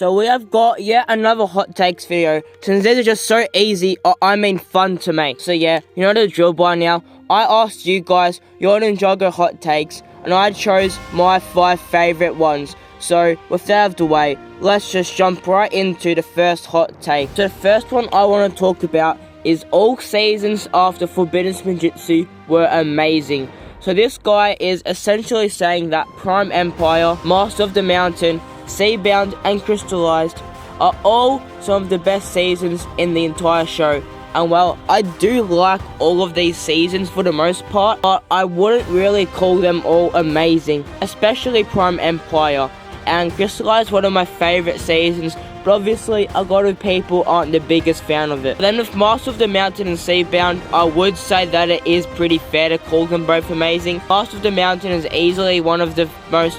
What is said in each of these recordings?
So we have got yet another hot takes video. Since these are just so easy, or I mean fun to make. So yeah, you know the drill by now. I asked you guys your Ninjago hot takes, and I chose my 5 favorite ones. So with that out of the way, let's just jump right into the first hot take. So the first one I want to talk about is all seasons after Forbidden Spinjitzu were amazing. So this guy is essentially saying that Prime Empire, Master of the Mountain, Seabound and Crystallized are all some of the best seasons in the entire show. And well, I do like all of these seasons for the most part, but I wouldn't really call them all amazing, especially Prime Empire. And Crystallized, one of my favorite seasons, but obviously a lot of people aren't the biggest fan of it. Then with Master of the Mountain and Seabound, I would say that it is pretty fair to call them both amazing. Master of the Mountain is easily one of the most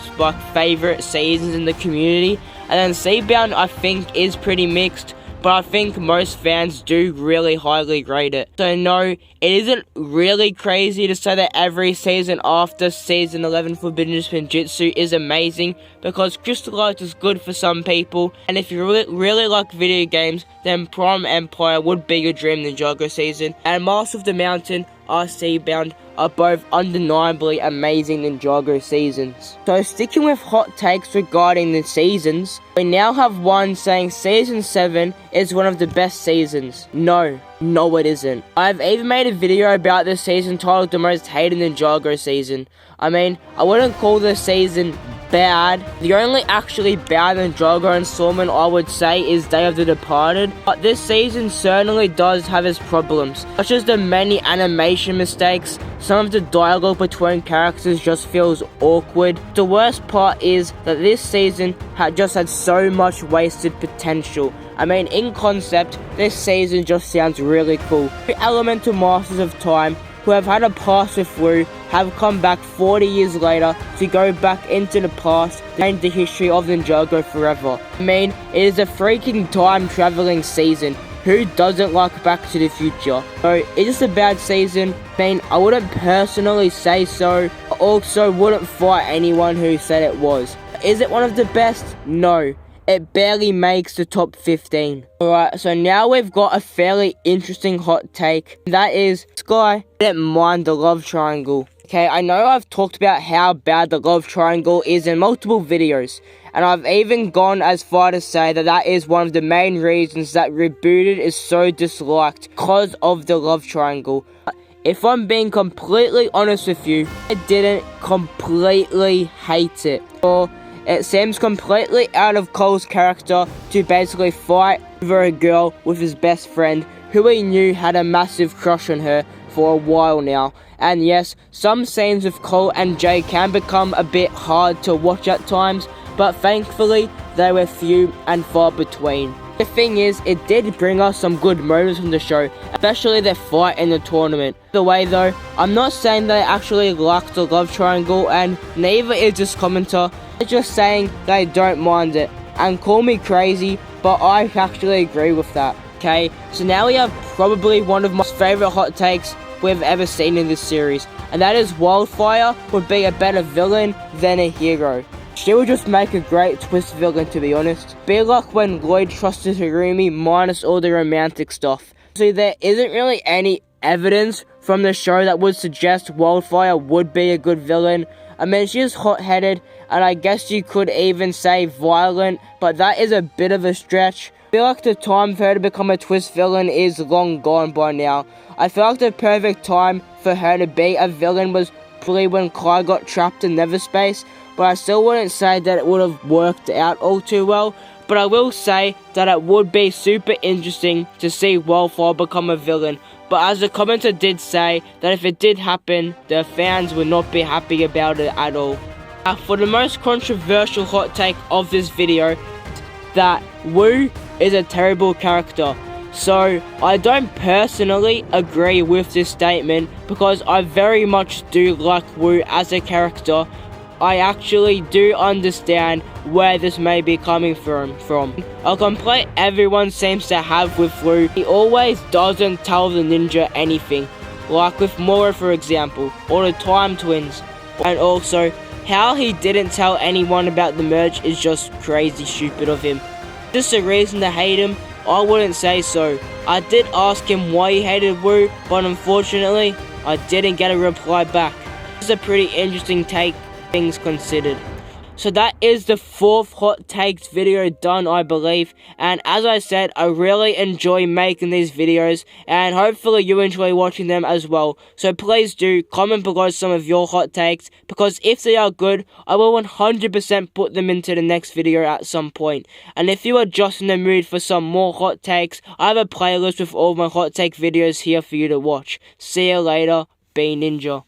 favorite seasons in the community, and then Seabound I think is pretty mixed, but I think most fans do really highly rate it. So no, it isn't really crazy to say that every season after Season 11 Forbidden Spinjitzu is amazing, because Crystallized is good for some people, and if you really like video games, then Prime Empire would be your dream Ninjago season, and Master of the Mountain or Seabound are both undeniably amazing Ninjago seasons. So sticking with hot takes regarding the seasons, we now have one saying Season 7 is one of the best seasons. No it isn't. I've even made a video about this season titled The Most Hated Ninjago Season. I mean, I wouldn't call this season bad. The only actually bad Ninjago installment I would say is Day of the Departed, but this season certainly does have its problems, such as the many animation mistakes. Some of the dialogue between characters just feels awkward. The worst part is that this season just had so much wasted potential. I mean, in concept, this season just sounds really cool. The elemental masters of time who have had a past with Wu have come back 40 years later to go back into the past to change the history of Ninjago forever. I mean, it is a freaking time traveling season. Who doesn't like Back to the Future? So, is this a bad season? I mean, I wouldn't personally say so. I also wouldn't fight anyone who said it was. Is it one of the best? No. It barely makes the top 15. Alright, so now we've got a fairly interesting hot take. That is, this guy didn't mind the love triangle. Okay, I know I've talked about how bad the love triangle is in multiple videos, and I've even gone as far to say that that is one of the main reasons that Rebooted is so disliked, because of the love triangle. If I'm being completely honest with you, I didn't completely hate it. Or it seems completely out of Cole's character to basically fight over a girl with his best friend, who he knew had a massive crush on her for a while now. And yes, some scenes with Cole and Jay can become a bit hard to watch at times, but thankfully they were few and far between. The thing is, it did bring us some good moments from the show, especially their fight in the tournament. Either way though, I'm not saying that I actually like the love triangle, and neither is this commenter. They're just saying they don't mind it. And call me crazy, but I actually agree with that. Okay, so now we have probably one of my favorite hot takes we've ever seen in this series, and that is Wildfire would be a better villain than a hero. She would just make a great twist villain, to be honest. Be like when Lloyd trusted Harumi minus all the romantic stuff. So there isn't really any evidence from the show that would suggest Wildfire would be a good villain. I mean, she is hot-headed, and I guess you could even say violent, but that is a bit of a stretch. I feel like the time for her to become a twist villain is long gone by now. I feel like the perfect time for her to be a villain was probably when Kai got trapped in Neverspace, but I still wouldn't say that it would have worked out all too well. But I will say that it would be super interesting to see Wildfire become a villain. But as the commenter did say, that if it did happen, the fans would not be happy about it at all. Now, for the most controversial hot take of this video, that Wu is a terrible character. So, I don't personally agree with this statement, because I very much do like Wu as a character. I actually do understand where this may be coming from. A complaint everyone seems to have with Wu, he always doesn't tell the ninja anything, like with Mora for example, or the Time Twins. And also, how he didn't tell anyone about the merge is just crazy stupid of him. Just a reason to hate him? I wouldn't say so. I did ask him why he hated Wu, but unfortunately, I didn't get a reply back. This is a pretty interesting take, things considered. So that is the 4th hot takes video done, I believe. And as I said, I really enjoy making these videos, and hopefully you enjoy watching them as well. So please do comment below some of your hot takes, because if they are good, I will 100% put them into the next video at some point. And if you are just in the mood for some more hot takes, I have a playlist with all my hot take videos here for you to watch. See you later, be Ninja.